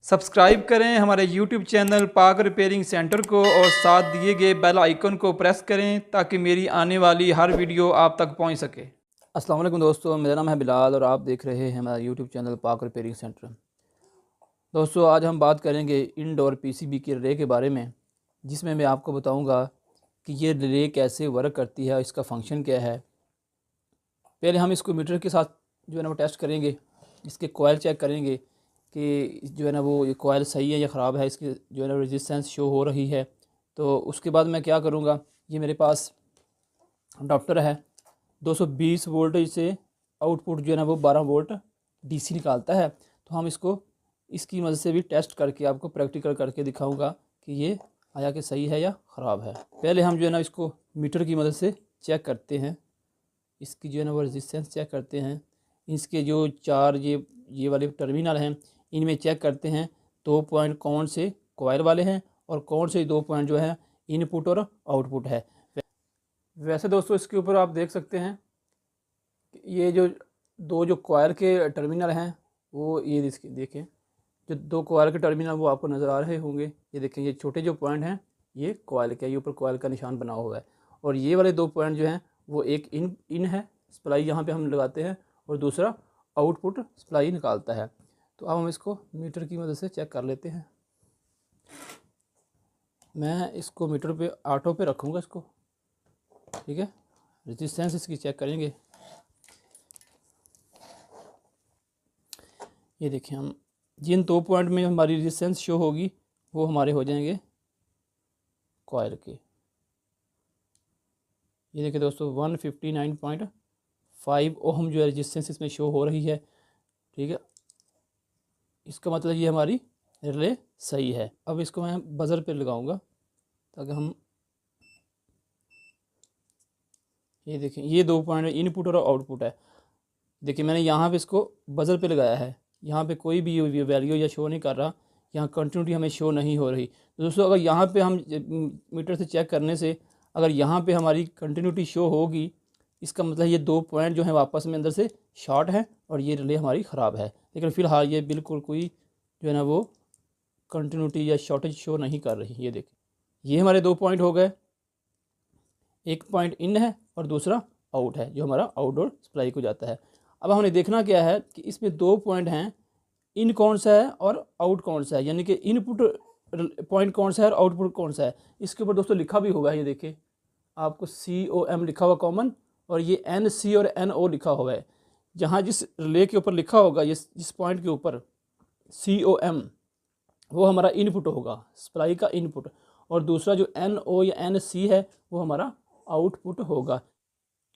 Subscribe करें हमारे YouTube channel पाक रिपेयरिंग सेंटर को और साथ दिए गए बेल आइकन को प्रेस करें ताकि मेरी आने वाली हर वीडियो आप तक पहुंच सके। अस्सलाम वालेकुम दोस्तों, मेरा नाम है बिलाल और आप देख रहे हैं हमारा यूट्यूब चैनल पाक रिपेयरिंग सेंटर। दोस्तों, आज हम बात करेंगे इनडोर पीसीबी के रिले के बारे में, जिसमें मैं आपको बताऊंगा कि ये रिले कैसे वर्क करती है, इसका फंक्शन क्या है। पहले हम इसको मीटर के साथ जो है ना वो टेस्ट करेंगे, इसके कोयल चेक करेंगे कि जो है ना वो ये कोयल सही है या ख़राब है, इसकी जो है ना रेजिस्टेंस शो हो रही है। तो उसके बाद मैं क्या करूँगा, ये मेरे पास अडाप्टर है 220 वोल्ट से आउटपुट जो है ना वो 12 वोल्ट डीसी निकालता है। तो हम इसको इसकी मदद से भी टेस्ट करके आपको प्रैक्टिकल करके दिखाऊंगा कि ये आया कि सही है या ख़राब है। पहले हम जो है ना इसको मीटर की मदद से चेक करते हैं, इसकी जो है ना वो रेजिस्टेंस चेक करते हैं। इसके जो चार ये वाले टर्मिनल हैं, इनमें चेक करते हैं 2 पॉइंट कौन से कॉयल वाले हैं और कौन से 2 पॉइंट जो है इनपुट और आउटपुट है। वैसे दोस्तों, इसके ऊपर आप देख सकते हैं कि ये जो कॉयल के टर्मिनल हैं वो ये देखें, जो 2 कॉयल के टर्मिनल वो आपको नज़र आ रहे होंगे। ये देखें, ये छोटे जो पॉइंट हैं ये कॉयल के, ये ऊपर कॉयल का निशान बना हुआ है। और ये वाले 2 पॉइंट जो हैं वो एक इन है, सप्लाई यहाँ पे हम लगाते हैं, और दूसरा आउटपुट सप्लाई निकालता है। तो अब हम इसको मीटर की मदद से चेक कर लेते हैं। मैं इसको मीटर पे ऑटो पे रखूँगा इसको, ठीक है। रेजिस्टेंस इसकी चेक करेंगे। ये देखिए, हम जिन 2 पॉइंट में हमारी रेजिस्टेंस शो होगी वो हमारे हो जाएंगे कॉयल के। ये देखिए दोस्तों, 159.5 ओहम जो है रेजिस्टेंस इसमें शो हो रही है, ठीक है। इसका मतलब ये हमारी रिले सही है। अब इसको मैं बज़र पे लगाऊंगा ताकि हम, ये देखें, ये 2 पॉइंट इनपुट और आउटपुट है। देखिए, मैंने यहाँ पे इसको बज़र पे लगाया है, यहाँ पे कोई भी वैल्यू या शो नहीं कर रहा, यहाँ कंटिन्यूटी हमें शो नहीं हो रही। तो दोस्तों, अगर यहाँ पे हम मीटर से चेक करने से अगर यहाँ पे हमारी कंटिन्यूटी शो होगी, इसका मतलब ये 2 पॉइंट जो हैं वापस में अंदर से शॉर्ट है और ये रिले हमारी ख़राब है। लेकिन फ़िलहाल ये बिल्कुल कोई जो है ना वो कंटिन्यूटी या शॉर्टेज शो नहीं कर रही। ये देखिए, ये हमारे 2 पॉइंट हो गए, एक पॉइंट इन है और दूसरा आउट है जो हमारा आउटडोर सप्लाई को जाता है। अब हमने देखना क्या है कि इसमें 2 पॉइंट हैं, इन कौन सा है और आउट कौन सा है, यानी कि इनपुट पॉइंट कौन सा है और आउटपुट कौन सा है। इसके ऊपर दोस्तों लिखा भी होगा, ये देखिए आपको COM लिखा हुआ कॉमन, और ये NC और NO लिखा हुआ है। जहाँ जिस रिले के ऊपर लिखा होगा, ये जिस पॉइंट के ऊपर COM, वो हमारा इनपुट होगा, सप्लाई का इनपुट, और दूसरा जो NO या NC है वो हमारा आउटपुट होगा।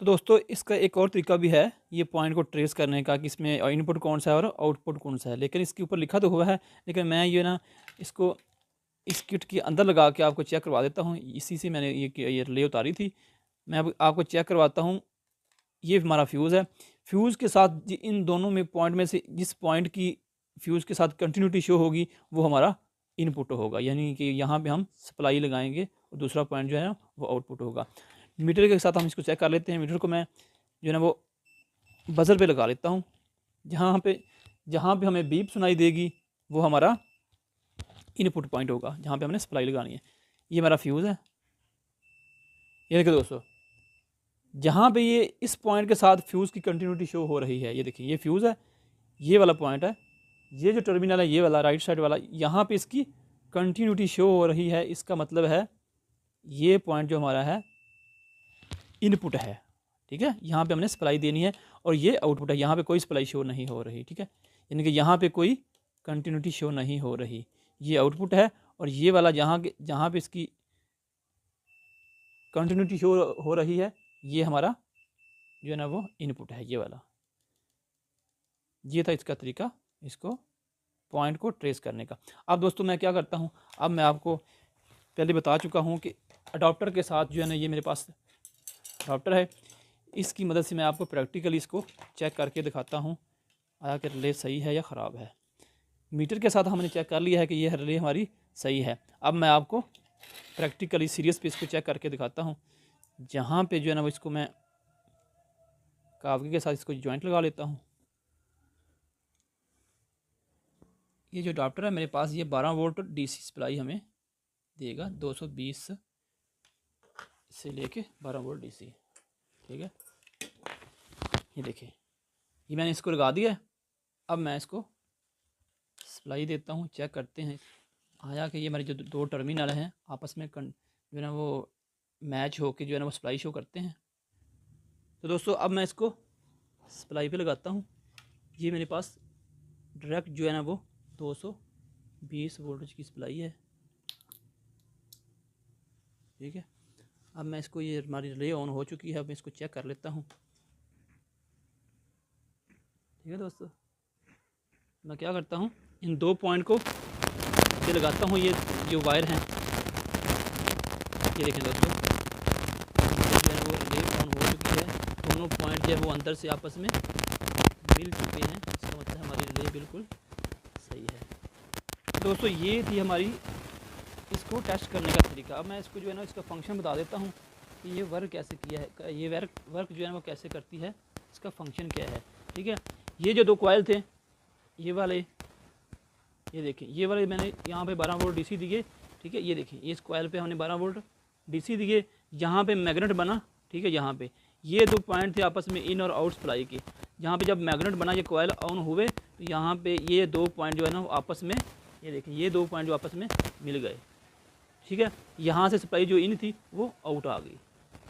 तो दोस्तों, इसका एक और तरीका भी है ये पॉइंट को ट्रेस करने का कि इसमें इनपुट कौन सा है और आउटपुट कौन सा है, लेकिन इसके ऊपर लिखा तो हुआ है, लेकिन मैं ये ना इसको इस किट के अंदर लगा के आपको चेक करवा देता हूँ। इसी से मैंने ये रिले उतारी थी। मैं अब आपको चेक करवाता हूँ। ये हमारा फ्यूज़ है, फ्यूज़ के साथ इन दोनों में पॉइंट में से जिस पॉइंट की फ्यूज़ के साथ कंटिन्यूटी शो होगी वो हमारा इनपुट होगा, यानी कि यहाँ पे हम सप्लाई लगाएंगे और दूसरा पॉइंट जो है वो आउटपुट होगा। मीटर के साथ हम इसको चेक कर लेते हैं। मीटर को मैं जो है ना वो बज़र पे लगा लेता हूँ। जहाँ पे हमें बीप सुनाई देगी वो हमारा इनपुट पॉइंट होगा, जहाँ पे हमने सप्लाई लगानी है। ये हमारा फ्यूज़ है। ये देखिए दोस्तों, जहाँ पे ये इस पॉइंट के साथ फ्यूज़ की कंटिन्यूटी शो हो रही है, ये देखिए ये फ्यूज़ है, ये वाला पॉइंट है, ये जो टर्मिनल है ये वाला राइट साइड वाला, यहाँ पे इसकी कंटिन्यूटी शो हो रही है। इसका मतलब है ये पॉइंट जो हमारा है इनपुट है, ठीक है। यहाँ पे हमने सप्लाई देनी है और ये आउटपुट है, यहाँ पे कोई सप्लाई शो नहीं हो रही, ठीक है। यानी कि यहाँ पे कोई कंटिन्यूटी शो नहीं हो रही, ये आउटपुट है। और ये वाला जहाँ पे इसकी कंटिन्यूटी शो हो रही है ये हमारा जो है ना वो इनपुट है, ये वाला। ये था इसका तरीका इसको पॉइंट को ट्रेस करने का। अब दोस्तों, मैं क्या करता हूँ, अब मैं आपको पहले बता चुका हूँ कि अडॉप्टर के साथ जो है ना ये मेरे पास अडॉप्टर है, इसकी मदद से मैं आपको प्रैक्टिकली इसको चेक करके दिखाता हूँ आया कि रिले सही है या ख़राब है। मीटर के साथ हमने चेक कर लिया है कि ये रिले हमारी सही है। अब मैं आपको प्रैक्टिकली सीरियस पे इसको चेक करके दिखाता हूँ। जहाँ पे जो है ना वो इसको मैं कागज़ के साथ इसको जॉइंट लगा लेता हूँ। ये जो अडाप्टर है मेरे पास, ये 12 वोल्ट डीसी सप्लाई हमें देगा, 220 से लेके 12 वोल्ट डीसी। ठीक है, ये देखिए, ये मैंने इसको लगा दिया है। अब मैं इसको सप्लाई देता हूँ, चेक करते हैं आया कि ये हमारे जो दो टर्मिनल हैं आपस में जो है ना वो मैच होके जो है ना वो सप्लाई शो करते हैं। तो दोस्तों अब मैं इसको सप्लाई पे लगाता हूँ। ये मेरे पास डायरेक्ट जो है ना वो 220 वोल्टेज की सप्लाई है। ठीक है, अब मैं इसको, ये हमारी रिले ऑन हो चुकी है, अब मैं इसको चेक कर लेता हूँ। ठीक है दोस्तों, मैं क्या करता हूँ, इन 2 पॉइंट को ये लगाता हूँ, ये जो वायर हैं, ये देखें दोस्तों, जो है वो रिले ऑन हो चुकी है। दोनों पॉइंट जो है वो अंदर से आपस में मिल चुके हैं, इसका मतलब हमारी रिले बिल्कुल सही है। दोस्तों ये थी हमारी इसको टेस्ट करने का तरीका। अब मैं इसको जो है ना इसका फंक्शन बता देता हूँ कि ये वर्क कैसे किया है, ये वर्क जो है ना वो कैसे करती है, इसका फंक्शन क्या है। ठीक है, ये जो 2 कॉइल थे, ये वाले, ये देखिए, ये वाले मैंने यहाँ पे 12 वोल्ट डीसी दिए। ठीक है, ये देखिए, इस कॉइल पे हमने 12 वोल्ट डीसी दिए, यहाँ पे मैग्नेट बना। ठीक है, यहाँ पे ये 2 पॉइंट थे आपस में इन और आउट सप्लाई के। यहाँ पे जब मैग्नेट बना, ये कॉइल ऑन हुए, तो यहाँ पे ये 2 पॉइंट जो है ना आपस में, ये देखिए, ये 2 पॉइंट जो आपस में मिल गए। ठीक है, यहाँ से सप्लाई जो इन थी वो आउट आ गई।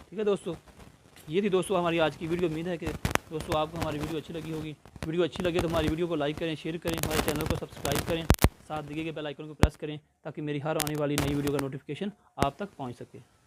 ठीक है दोस्तों, ये थी दोस्तों हमारी आज की वीडियो। उम्मीद है कि दोस्तों आपको हमारी वीडियो अच्छी लगी होगी। वीडियो अच्छी लगे तो हमारी वीडियो को लाइक करें, शेयर करें, हमारे चैनल को सब्सक्राइब करें, साथ दिए गए बेल आइकन को प्रेस करें ताकि मेरी हर आने वाली नई वीडियो का नोटिफिकेशन आप तक पहुंच सके।